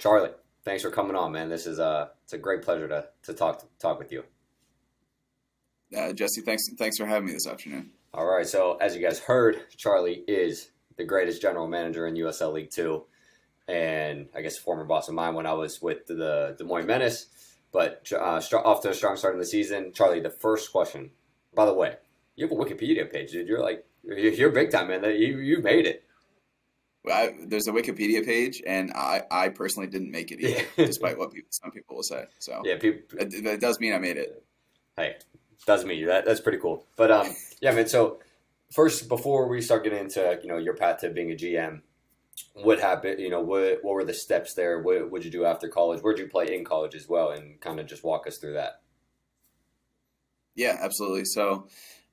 Charlie, thanks for coming on, man. This is it's a great pleasure to talk with you. Jesse, thanks for having me this afternoon. All right, so as you guys heard, Charlie is the greatest general manager in USL League Two, and I guess a former boss of mine when I was with the Des Moines Menace. But off to a strong start in the season, Charlie. The first question, by the way, you have a Wikipedia page, dude. You're big time, man. You made it. Well, there's a Wikipedia page, and I personally didn't make it either, Yeah, despite what some people will say. So yeah. People, that does mean I made it. hey, doesn't mean you. That's pretty cool. But yeah, man. So first, before we start getting into your path to being a GM, what happened? What were the steps there? What would you do after college? Where'd you play in college as well? And kind of just walk us through that. Yeah, absolutely. So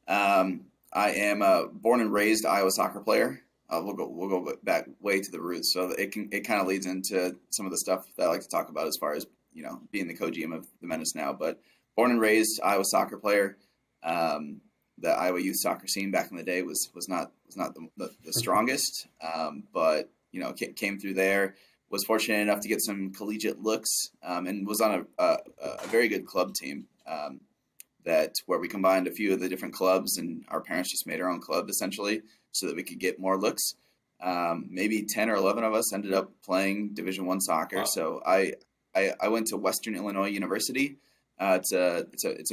I am a born and raised Iowa soccer player. We'll go back way to the roots. So it kind of leads into some of the stuff that I like to talk about as far as being the co-GM of the Menace now. But born and raised Iowa soccer player. The Iowa youth soccer scene back in the day was not the strongest, but came through there. Was fortunate enough to get some collegiate looks, and was on a very good club team. Where we combined a few of the different clubs, and our parents just made our own club essentially so that we could get more looks. Maybe 10 or 11 of us ended up playing Division I soccer. Wow. So I went to Western Illinois University. It's a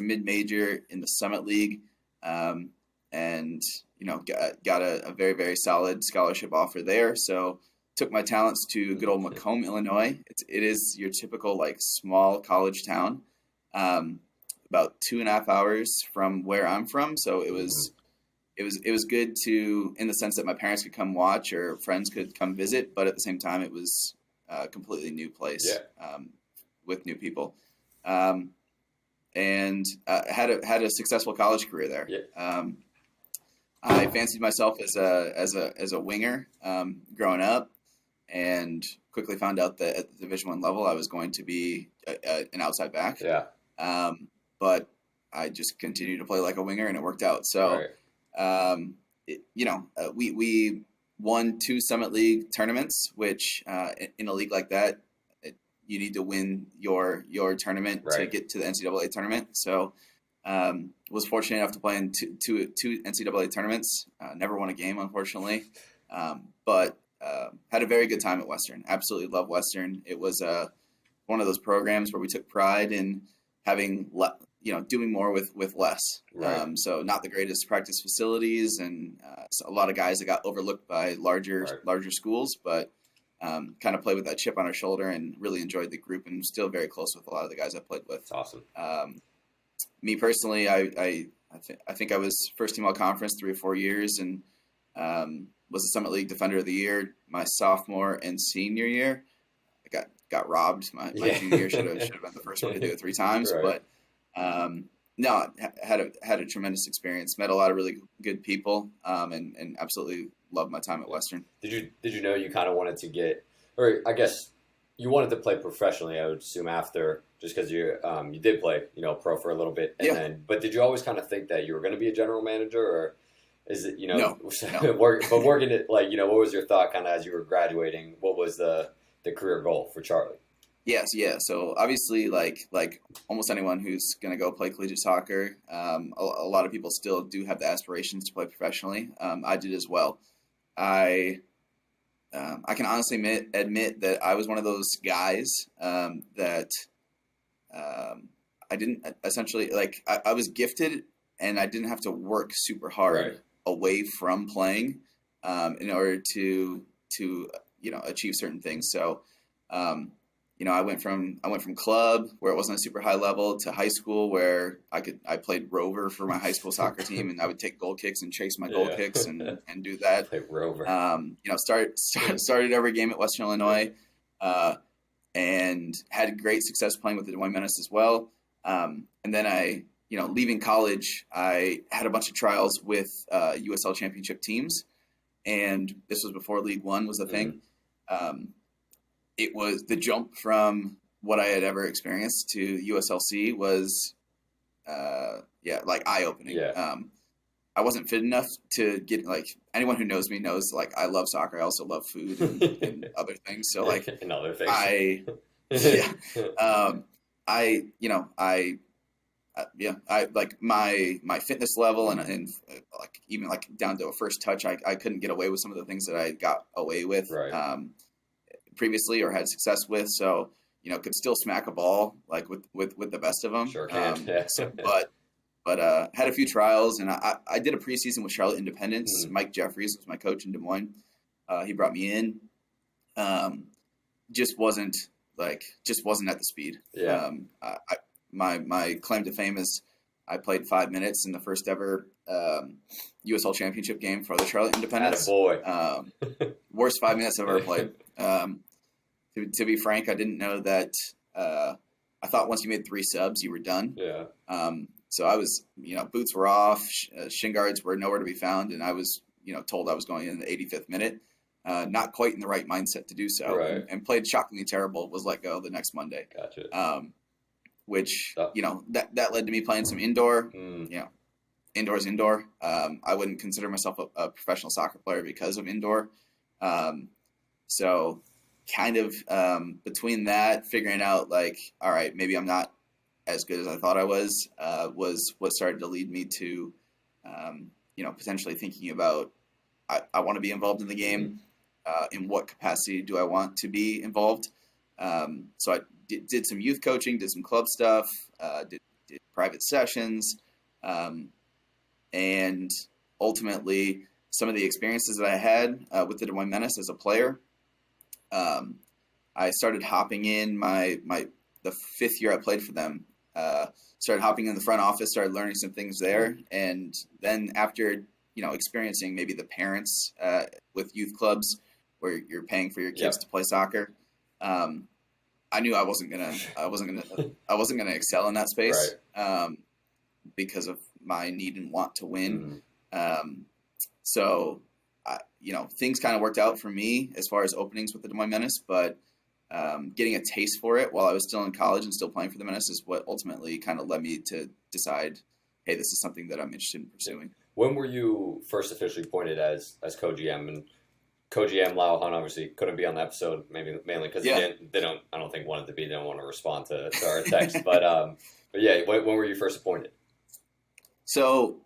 mid-major in the Summit League, and got a very, very solid scholarship offer there. So took my talents to good old Macomb, Illinois. It is your typical like small college town. About 2.5 hours from where I'm from. So it was good to, in the sense that my parents could come watch or friends could come visit, but at the same time, it was a completely new place, with new people. And had a successful college career there. Yeah. I fancied myself as a winger, growing up, and quickly found out that at the Division I level, I was going to be an outside back. Yeah. But I just continued to play like a winger, and it worked out. So, right. We won 2 Summit League tournaments, which in a league like that, you need to win your tournament to get to the NCAA tournament. So, was fortunate enough to play in two NCAA tournaments. Never won a game, unfortunately, but had a very good time at Western. Absolutely love Western. It was one of those programs where we took pride in having doing more with less. Right. So not the greatest practice facilities, and a lot of guys that got overlooked by larger schools, but kind of played with that chip on our shoulder and really enjoyed the group, and still very close with a lot of the guys I played with. That's awesome. Me personally, I think I was first team all conference 3 or 4 years, and was the Summit League Defender of the Year my sophomore and senior year. I got robbed. My junior year should have been the first one to do it 3 times, right. But no, had a tremendous experience. Met a lot of really good people, and absolutely loved my time at Western. Did you know you kind of wanted to get, or I guess you wanted to play professionally? I would assume after, just because you did play pro for a little bit, and then. But did you always kind of think that you were going to be a general manager, or is it No. but working it what was your thought kind of as you were graduating? What was the career goal for Charlie? Yes, yeah. So obviously, like almost anyone who's going to go play collegiate soccer, a lot of people still do have the aspirations to play professionally. I did as well. I can honestly admit that I was one of those guys that I didn't essentially I was gifted, and I didn't have to work super hard away from playing in order to achieve certain things. So. I went from club where it wasn't a super high level to high school where I played rover for my high school soccer team, and I would take goal kicks and chase my goal kicks and do that. Play rover. Started every game at Western Illinois, and had great success playing with the Des Moines Menace as well. And then leaving college, I had a bunch of trials with USL Championship teams, and this was before League One was a thing. It was the jump from what I had ever experienced to USLC was, eye-opening. Yeah. I wasn't fit enough to get, like, anyone who knows me knows, like, I love soccer. I also love food and other things. So, like, and other things. Yeah, I like my fitness level and like even like down to a first touch, I couldn't get away with some of the things that I got away with Right. Previously or had success with. So, could still smack a ball like with the best of them. Sure can. Yeah. But had a few trials, and I did a preseason with Charlotte Independence. Mm. Mike Jeffries was my coach in Des Moines. He brought me in. Just wasn't at the speed. Yeah. My claim to fame is I played 5 minutes in the first ever USL Championship game for the Charlotte Independence. Attaboy. Worst 5 minutes I've ever played. To be frank, I didn't know that. I thought once you made 3 subs, you were done. Yeah. So I was, boots were off, shin guards were nowhere to be found, and I was, told I was going in the 85th minute. Not quite in the right mindset to do so, right. and played shockingly terrible. Was let go the next Monday. Gotcha. Which that led to me playing some indoor. Indoor's indoor. I wouldn't consider myself a professional soccer player because of indoor. So kind of between that, figuring out like, all right, maybe I'm not as good as I thought I was what started to lead me to, potentially thinking about I want to be involved in the game. In what capacity do I want to be involved? So I did some youth coaching, did some club stuff, did private sessions, and ultimately some of the experiences that I had with the Des Moines Menace as a player. I started hopping in the 5th year I played for them. Started hopping in the front office, started learning some things there, and then after experiencing maybe the parents with youth clubs where you're paying for your kids to play soccer. I knew I wasn't gonna excel in that space, right. Because of my need and want to win. So, things kind of worked out for me as far as openings with the Des Moines Menace, but getting a taste for it while I was still in college and still playing for the Menace is what ultimately kind of led me to decide, hey, this is something that I'm interested in pursuing. When were you first officially appointed as co-GM? And co-GM Lau Hunt obviously couldn't be on the episode, mainly because they don't. I don't think wanted to be. They don't want to respond to our text. But yeah, when were you first appointed? So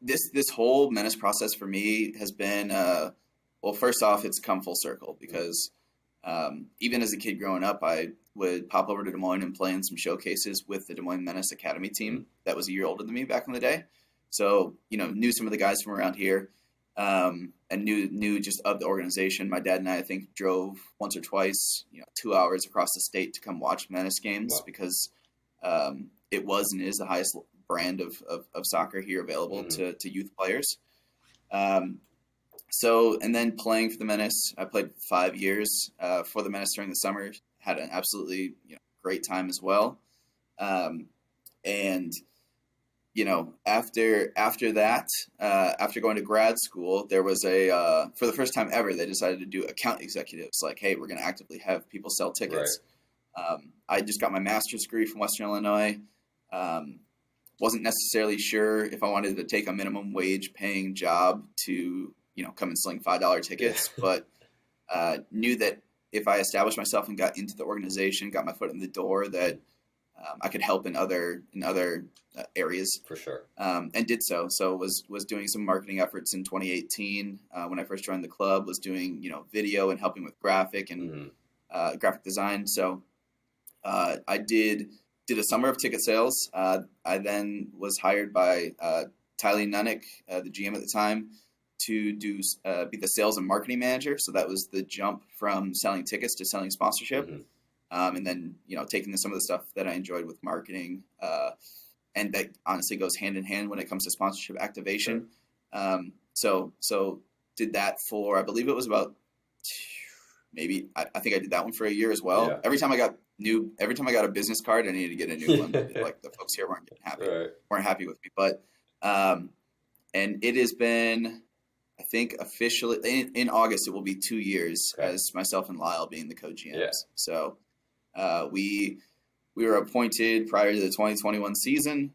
this whole Menace process for me has been well. First off, it's come full circle because even as a kid growing up, I would pop over to Des Moines and play in some showcases with the Des Moines Menace Academy team that was a year older than me back in the day. So, knew some of the guys from around here, and knew just of the organization. My dad and I think, drove once or twice, 2 hours across the state to come watch Menace games because it was and is the highest brand of soccer here available to youth players. So, and then playing for the Menace, I played 5 years for the Menace during the summer. Had an absolutely great time as well, and after that, after going to grad school, there was for the first time ever, they decided to do account executives. Like, hey, we're going to actively have people sell tickets. Right. I just got my master's degree from Western Illinois. Wasn't necessarily sure if I wanted to take a minimum wage paying job to come and sling $5 tickets, but knew that if I established myself and got into the organization, got my foot in the door, that I could help in other areas for sure, and did so. So was doing some marketing efforts in 2018 when I first joined the club. Was doing video and helping with graphic and graphic design. So I did a summer of ticket sales. I then was hired by Tylee Nunnick, the GM at the time, to be the sales and marketing manager. So that was the jump from selling tickets to selling sponsorship. And then, taking some of the stuff that I enjoyed with marketing, and that honestly goes hand in hand when it comes to sponsorship activation. Sure. So did that for, I believe it was about I think I did that one for a year as well. Yeah. Every time I got a business card, I needed to get a new one. Like the folks here weren't happy with me, but, and it has been, I think officially in August, it will be 2 years as myself and Lyle being the co-GMs. Yeah. So, we were appointed prior to the 2021 season.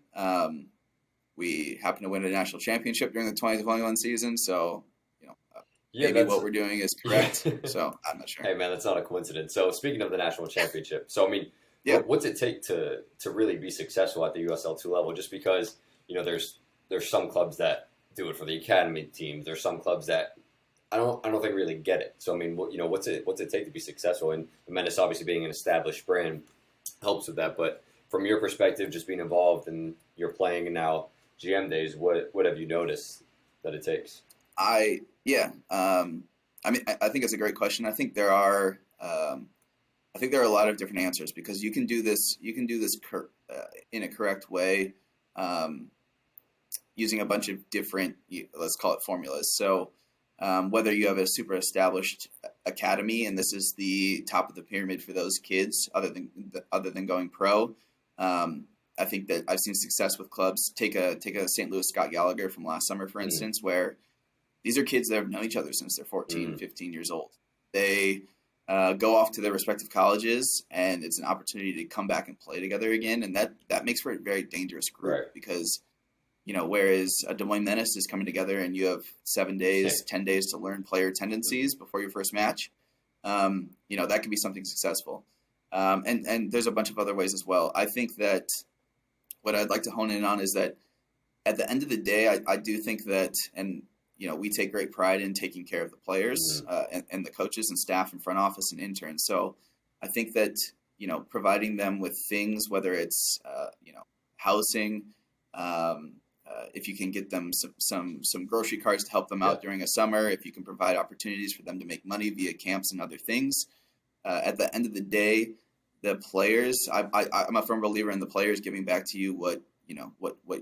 We happened to win a national championship during the 2021 season, so Yeah, maybe what we're doing is correct. Yeah. So I'm not sure. Hey man, that's not a coincidence. So speaking of the national championship, so I mean, Yeah. what's it take to really be successful at the USL 2 level? Just because there's some clubs that do it for the academy teams. There's some clubs that I don't think really get it. So I mean, what's it take to be successful? And Menace obviously being an established brand helps with that. But from your perspective, just being involved and you're playing and now GM days, what have you noticed that it takes? Yeah. I mean, I think it's a great question. I think there are a lot of different answers because you can do this in a correct way, using a bunch of different, let's call it formulas. So whether you have a super established academy and this is the top of the pyramid for those kids, other than going pro, I think that I've seen success with clubs. Take a St. Louis Scott Gallagher from last summer, for instance, where these are kids that have known each other since they're 14, 15 years old. They go off to their respective colleges, and it's an opportunity to come back and play together again. And that makes for a very dangerous group Right. because, whereas a Des Moines Menace is coming together and you have 7 days, 10 days to learn player tendencies before your first match, that can be something successful. And there's a bunch of other ways as well. I think that what I'd like to hone in on is that at the end of the day, I do think that, and we take great pride in taking care of the players and the coaches and staff and front office and interns. So I think that, providing them with things, whether it's, housing, if you can get them some grocery carts to help them out during a summer, if you can provide opportunities for them to make money via camps and other things. At the end of the day, the players, I'm a firm believer in the players giving back to you what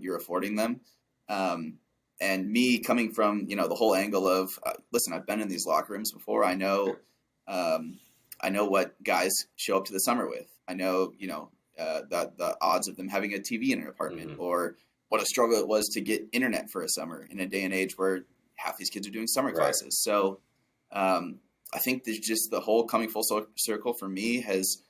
you're affording them. And me coming from, the whole angle of, listen, I've been in these locker rooms before. I know what guys show up to the summer with. I know, the odds of them having a TV in an apartment or what a struggle it was to get internet for a summer in a day and age where half these kids are doing summer classes. So I think there's just the whole coming full circle for me has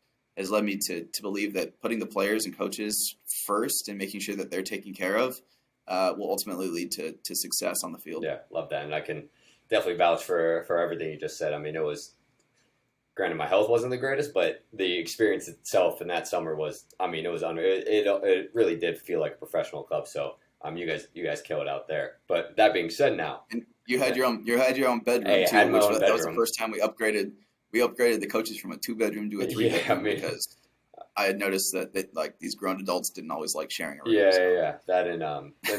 led me to believe that putting the players and coaches first and making sure that they're taken care of will ultimately lead to success on the field. Yeah, love that. And I can definitely vouch for everything you just said. I mean, it was, granted, my health wasn't the greatest, but the experience itself in that summer was, it was unreal. It really did feel like a professional club. So you guys killed it out there. But that being said now. And you had your own bedroom hey, too, that was the first time we upgraded the coaches from a 2-bedroom to a 3-bedroom because I had noticed that like these grown adults didn't always like sharing a room. Yeah. That and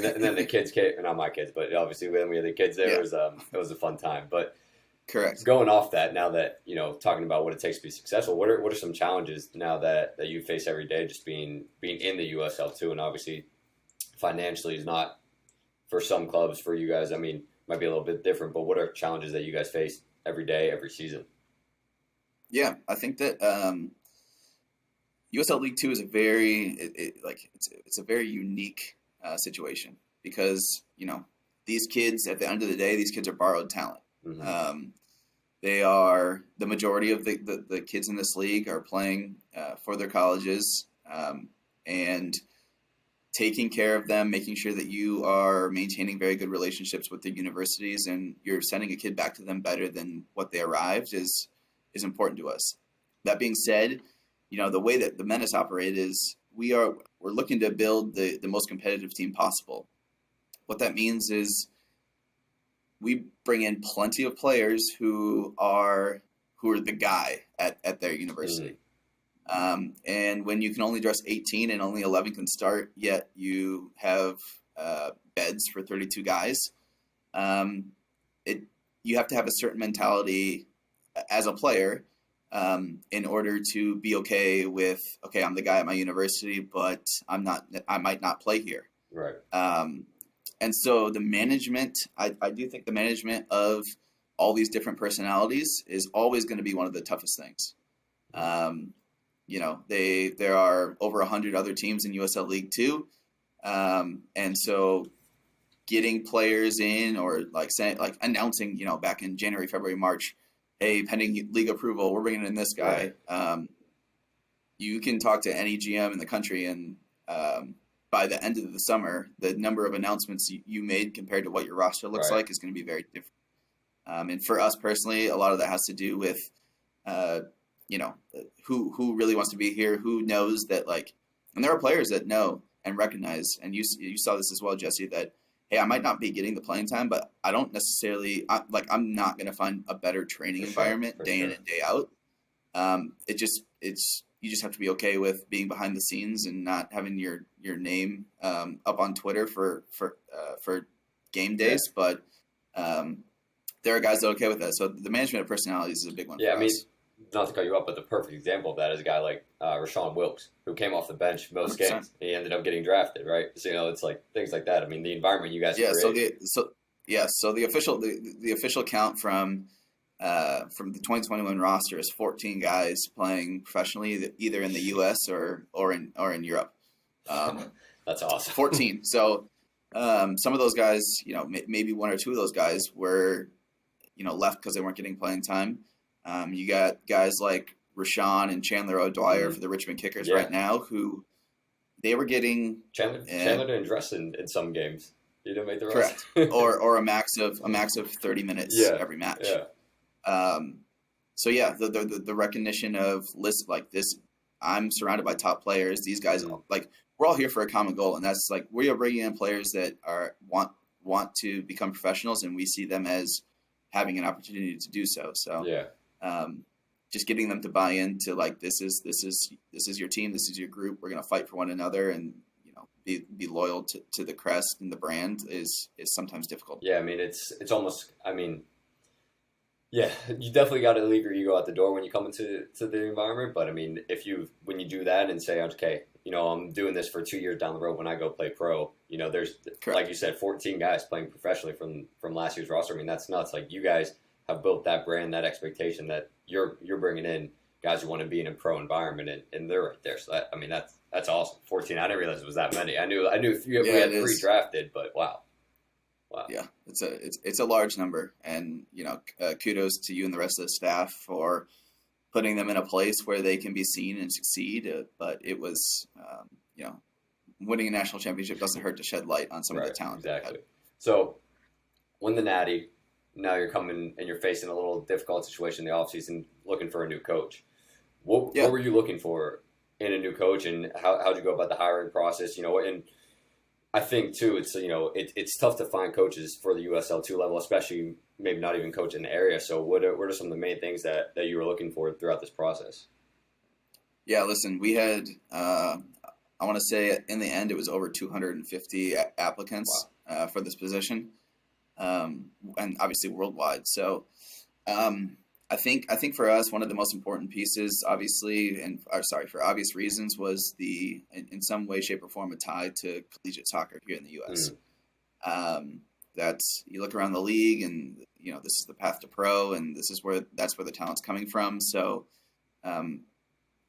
then the kids came, not my kids, but obviously when we had the kids there, it was a fun time. But correct. Going off that, now that talking about what it takes to be successful, what are some challenges now that you face every day, just being in the USL 2, and obviously financially is not for some clubs, for you guys. I mean, might be a little bit different, but what are challenges that you guys face every day, every season? Yeah, I think that USL League 2 is a very it's a very unique situation because these kids, at the end of the day, these kids are borrowed talent. They are, the majority of the kids in this league are playing for their colleges, and taking care of them, making sure that you are maintaining very good relationships with the universities and you're sending a kid back to them better than what they arrived is important to us. That being said, the way that the Menace operate is we're looking to build the most competitive team possible. What that means is we bring in plenty of players who are the guy at their university. And when you can only dress 18 and only 11 can start, yet you have beds for 32 guys, you have to have a certain mentality as a player in order to be okay with, okay, I'm the guy at my university, but I might not play here. Right. And so the management, I do think the management of all these different personalities is always going to be one of the toughest things. There are over 100 other teams in USL League 2. And so getting players in or announcing, back in January, February, March, hey, pending league approval, we're bringing in this guy. Right. You can talk to any GM in the country and by the end of the summer, the number of announcements you made compared to what your roster looks Right. like is going to be very different. And for us personally, a lot of that has to do with, you know, who really wants to be here, who knows that, like, and there are players that know and recognize, and you saw this as well, Jesse, that, hey, I might not be getting the playing time, but I don't necessarily, I'm not going to find a better training environment day in and day out. You just have to be okay with being behind the scenes and not having your name up on Twitter for game days. Yeah. But there are guys that are okay with that. So the management of personalities is a big one. Yeah, for us. Not to cut you up, but the perfect example of that is a guy like Rashawn Wilkes, who came off the bench most 100%. Games. He ended up getting drafted, right? So it's like things like that. I mean, the environment you guys create. So the official count from the 2021 roster is 14 guys playing professionally, either in the U.S. or in Europe. That's awesome. 14. So some of those guys, maybe one or two of those guys were, left because they weren't getting playing time. You got guys like Rashawn and Chandler O'Dwyer for the Richmond Kickers right now, who they were getting Chandler didn't dress in some games. He didn't make the rest. Correct. or a max of 30 minutes every match. Yeah. So the recognition of list like this, I'm surrounded by top players. These guys like we're all here for a common goal, and that's like we are bringing in players that want to become professionals, and we see them as having an opportunity to do so. So just getting them to buy into like this is your team, this is your group. We're going to fight for one another, and be loyal to the crest and the brand is sometimes difficult. Yeah, I mean it's almost. I mean, yeah, you definitely got to leave your ego at the door when you come into the environment. But I mean, when you do that and say, okay, I'm doing this for 2 years down the road when I go play pro. There's Correct. Like you said, 14 guys playing professionally from last year's roster. I mean, that's nuts. Like you guys have built that brand, that expectation that you're bringing in guys who want to be in a pro environment, and they're right there. So that's awesome. 14. I didn't realize it was that many. I knew we had 3 drafted, but wow. Yeah, it's a large number, and kudos to you and the rest of the staff for putting them in a place where they can be seen and succeed. But it was, winning a national championship doesn't hurt to shed light on some of the talent. Exactly. So, win the Natty. Now you're coming and you're facing a little difficult situation in the offseason, looking for a new coach. What were you looking for in a new coach, and how'd you go about the hiring process? And I think too, it's tough to find coaches for the USL 2 level, especially maybe not even coach in the area. So what are some of the main things that you were looking for throughout this process? Yeah, listen, we had, I want to say in the end, it was over 250 applicants for this position. And obviously worldwide. So, I think for us, one of the most important pieces, obviously, for obvious reasons, was in some way, shape, or form, a tie to collegiate soccer here in the U.S. That's you look around the league, and this is the path to pro, and that's where the talent's coming from. So,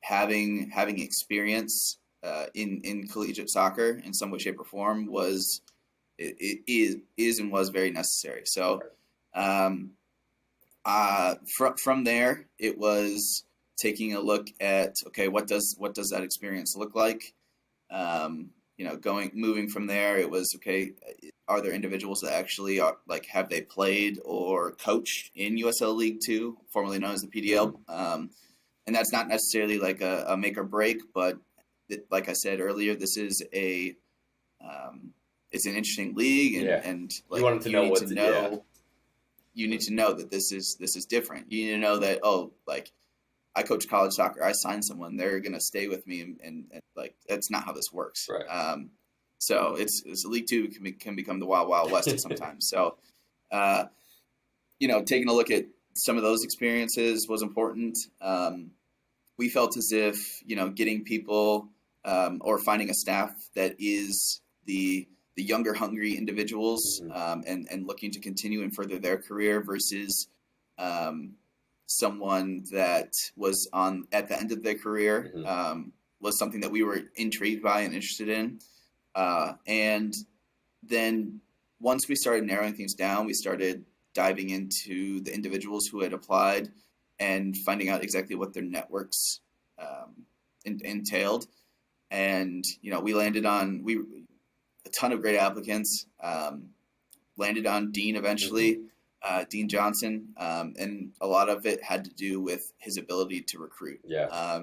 having experience in collegiate soccer in some way, shape, or form was very necessary. So. From there, it was taking a look at, okay, what does that experience look like? Moving from there, it was, okay, are there individuals that actually are have they played or coached in USL League 2, formerly known as the PDL? And that's not necessarily like a make or break, but like I said earlier, this is it's an interesting league, and you wanted to know you need to know that this is different. You need to know that, I coach college soccer. I sign someone, they're going to stay with me, and that's not how this works. Right. So it's League 2 can become the wild, wild west sometimes. So, taking a look at some of those experiences was important. We felt as if, getting people or finding a staff that is the younger, hungry individuals and looking to continue and further their career versus someone that was at the end of their career was something that we were intrigued by and interested in. And then once we started narrowing things down, we started diving into the individuals who had applied and finding out exactly what their networks entailed. And, we landed on, a ton of great applicants. Landed on Dean eventually, Dean Johnson, and a lot of it had to do with his ability to recruit. Yeah.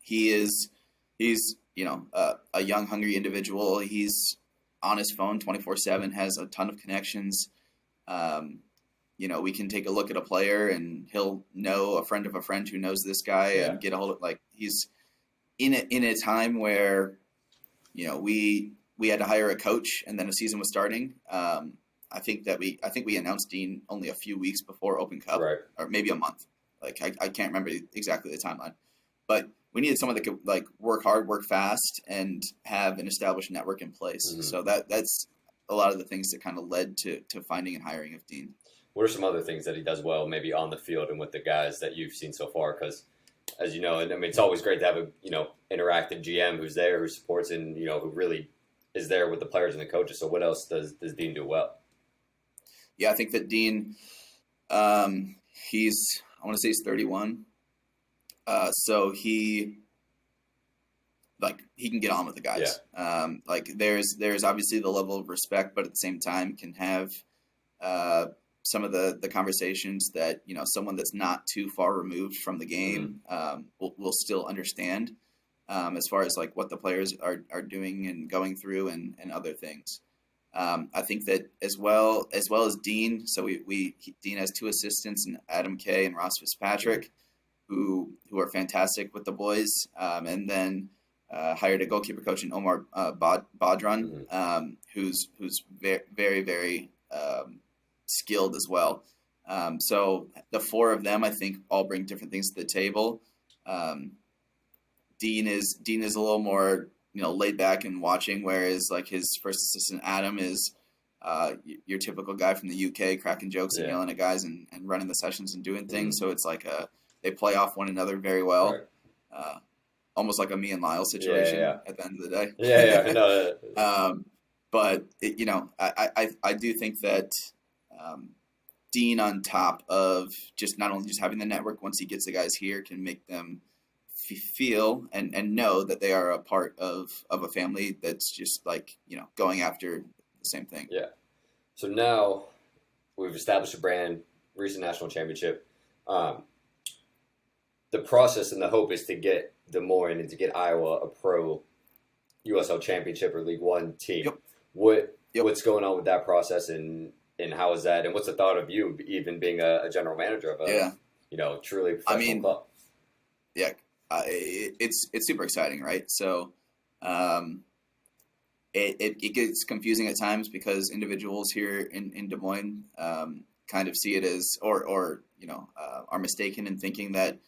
He's a young, hungry individual. He's on his phone 24/7, has a ton of connections. We can take a look at a player and he'll know a friend of a friend who knows this guy and get a hold of, like, he's in a time where, we had to hire a coach and then a season was starting. I think we announced Dean only a few weeks before Open Cup, right, or maybe a month. Like, I can't remember exactly the timeline, but we needed someone that could, like, work hard, work fast, and have an established network in place. Mm-hmm. So that's a lot of the things that kind of led to finding and hiring of Dean. What are some other things that he does well, maybe on the field and with the guys that you've seen so far? Because, as you know, and I mean, it's always great to have a interactive GM who's there, who supports, and who really is there with the players and the coaches. So what else does Dean do well? Yeah, I think that Dean, I want to say he's 31. So he can get on with the guys. Yeah. There's obviously the level of respect, but at the same time can have some of the conversations that someone that's not too far removed from the game will still understand, as far as, like, what the players are doing and going through and other things. I think that as well as Dean. So Dean has two assistants, in Adam Kay and Ross Fitzpatrick, who are fantastic with the boys, and then hired a goalkeeper coach in Omar Badran, who's very, very, very skilled as well. So the four of them, I think, all bring different things to the table. Dean is a little more laid back and watching, whereas, like, his first assistant Adam is your typical guy from the UK, cracking jokes and yelling at guys and running the sessions and doing things. So it's like they play off one another very well. Right. Almost like a me and Lyle situation at the end of the day. Yeah. No. But I do think that Dean, on top of just not only just having the network, once he gets the guys here, can make them feel and know that they are a part of a family that's just, like, going after the same thing. Yeah. So now we've established a brand, recent national championship. The process and the hope is to get Des Moines and to get Iowa a pro USL Championship or League One team. Yep. What's going on with that process, and how is that? And what's the thought of you even being a general manager of a truly professional club? Yeah, it's super exciting, right? So it gets confusing at times because individuals here in Des Moines kind of see it as or are mistaken in thinking that,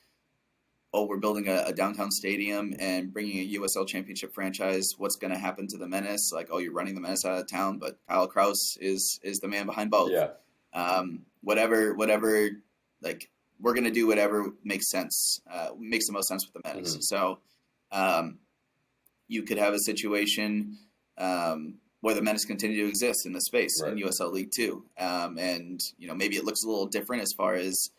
we're building a downtown stadium and bringing a USL Championship franchise. What's going to happen to the Menace? Like, you're running the Menace out of town, but Kyle Kraus is the man behind both. Yeah. Whatever. Like, we're going to do whatever makes sense. Makes the most sense with the Menace. So, you could have a situation where the Menace continue to exist in the space in USL League 2, and maybe it looks a little different as far as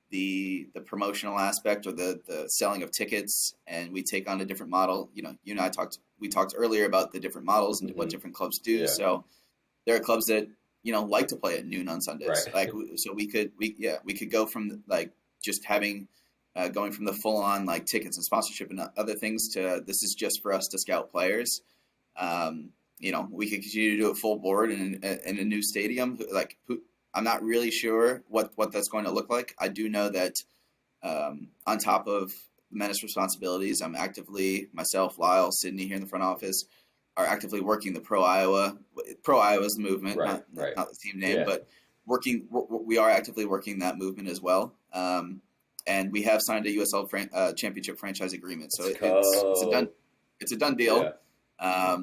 the promotional aspect or the selling of tickets, and we take on a different model. You and I talked earlier about the different models and what different clubs do. Yeah. So there are clubs that like to play at noon on Sundays. Right. Like, so we could go from, like, just having going from the full on, like, tickets and sponsorship and other things to this is just for us to scout players. We could continue to do it full board in a new stadium. Like, I'm not really sure what that's going to look like. I do know that on top of Menace responsibilities, I'm actively, myself, Lyle, Sydney here in the front office, are actively working the Pro Iowa. Pro Iowa is the movement, not the team name, but we are actively working that movement as well. And we have signed a USL Championship franchise agreement, so it's a done deal. Yeah.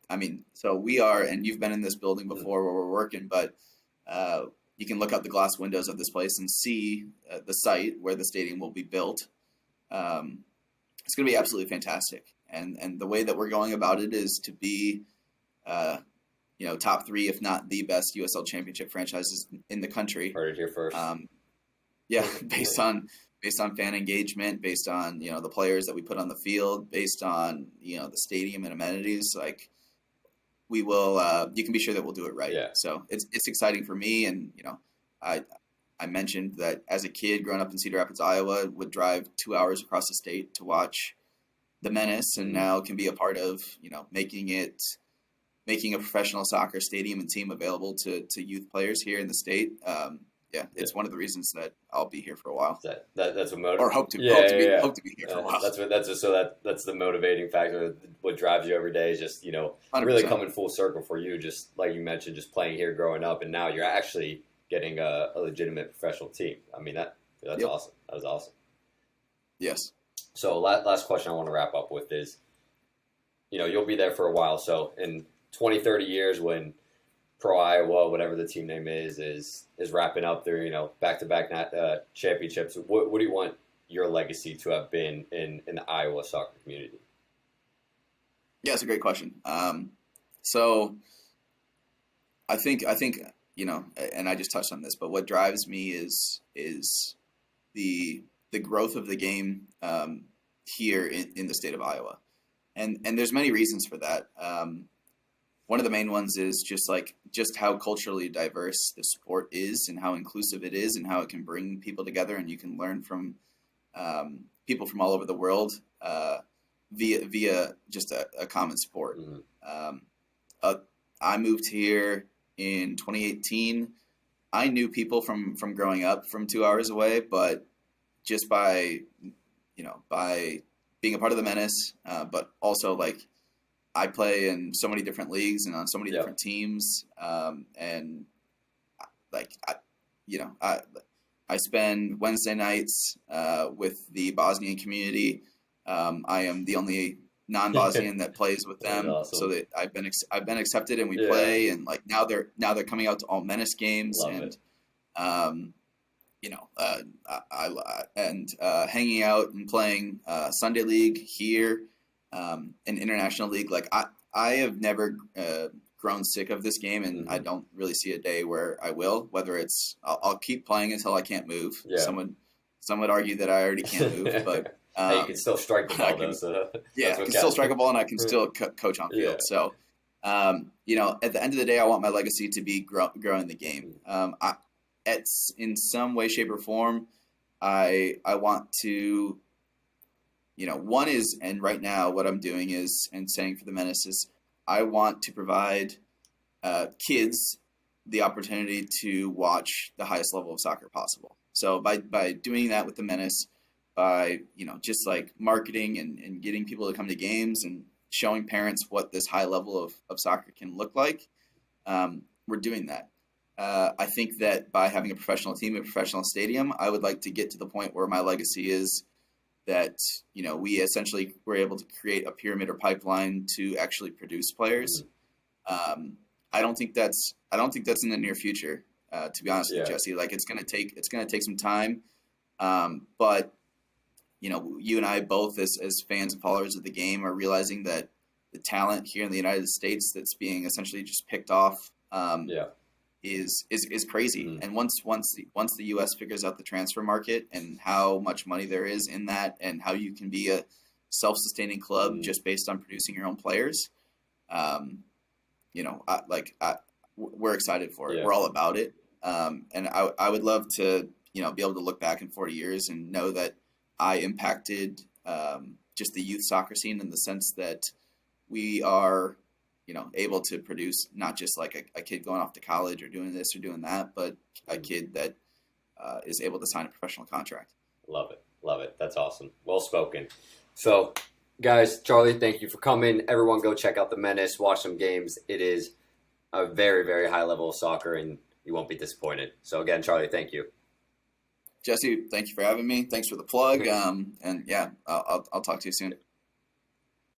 I mean, so we are, and you've been in this building before where we're working, but you can look out the glass windows of this place and see the site where the stadium will be built. It's going to be absolutely fantastic. And the way that we're going about it is to be, top 3, if not the best USL Championship franchises in the country. Heard it here first. Based on fan engagement, based on the players that we put on the field, based on the stadium and amenities. Like, we will. You can be sure that we'll do it right. Yeah. So it's exciting for me, and I mentioned that as a kid growing up in Cedar Rapids, Iowa, would drive 2 hours across the state to watch the Menace, and now can be a part of making a professional soccer stadium and team available to youth players here in the state. It's one of the reasons that I'll be here for a while. That's a motive, or hope to be here for a while. That's the motivating factor. What drives you every day is just 100%. Really coming full circle for you. Just like you mentioned, just playing here growing up, and now you're actually getting a legitimate professional team. I mean that's awesome. That was awesome. Yes. So last question I want to wrap up with is, you'll be there for a while. So in 20, 30 years when Pro Iowa, whatever the team name is wrapping up their, back-to-back championships, what do you want your legacy to have been in the Iowa soccer community? Yeah, it's a great question. So I think and I just touched on this, but what drives me is the growth of the game here in the state of Iowa. And there's many reasons for that. One of the main ones is just how culturally diverse the sport is and how inclusive it is and how it can bring people together, and you can learn from people from all over the world via just a common sport. Mm-hmm. I moved here in 2018. I knew people from growing up from 2 hours away, but just by being a part of the Menace, but also I play in so many different leagues and on so many different teams, and I spend Wednesday nights with the Bosnian community. I am the only non-Bosnian that plays with them, awesome. So that I've been accepted, and we play, and now they're coming out to all Menace games. Love and it. Hanging out and playing Sunday League here, an international league. I have never grown sick of this game, and I don't really see a day where I will. Whether it's I'll keep playing until I can't move. Yeah. Some would argue that I already can't move, but you can still strike the ball. I can still strike a ball, and I can still coach on field. Yeah. So, at the end of the day, I want my legacy to be growing the game. In some way, shape, or form, I want to. One is, and right now what I'm doing is, and saying for the Menace is, I want to provide kids the opportunity to watch the highest level of soccer possible. So by doing that with the Menace, by, just marketing and getting people to come to games and showing parents what this high level of soccer can look like, we're doing that. I think that by having a professional team, a professional stadium, I would like to get to the point where my legacy is that, we essentially were able to create a pyramid or pipeline to actually produce players. Mm-hmm. I don't think that's in the near future, to be honest with you, Jesse. It's going to take some time. But, you and I both as fans and followers of the game are realizing that the talent here in the United States that's being essentially just picked off, is crazy. Mm-hmm. And once the U.S. figures out the transfer market and how much money there is in that, and how you can be a self-sustaining club just based on producing your own players, we're excited for it. Yeah. We're all about it. And I would love to, be able to look back in 40 years and know that I impacted just the youth soccer scene in the sense that we are, able to produce not just a kid going off to college or doing this or doing that, but a kid that is able to sign a professional contract. Love it. That's awesome. Well spoken. So, guys, Charlie, thank you for coming. Everyone go check out the Menace, watch some games. It is a very, very high level of soccer, and you won't be disappointed. So, again, Charlie, thank you. Jesse, thank you for having me. Thanks for the plug. I'll talk to you soon.